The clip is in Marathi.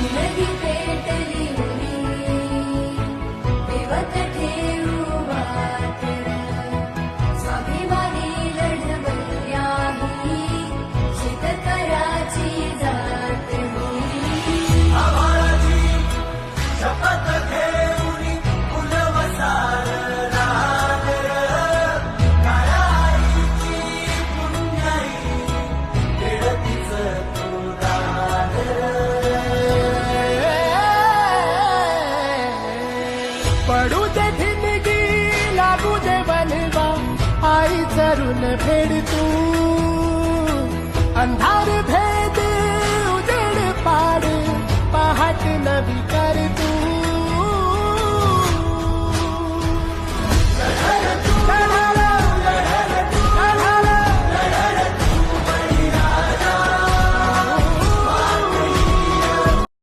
जिंदगी पेटली उरी देवत ठेवू वाटर स्वाभिमानी लढवल्याही शेतकऱ्याची जात होई आम्हाची शपथ घेऊन फुलवसार रागर काळ्या आईची पुण्याई खेळतीच तू पडू दे ठिणगी लागू दे बनवा आई चरून फेड तू अंधार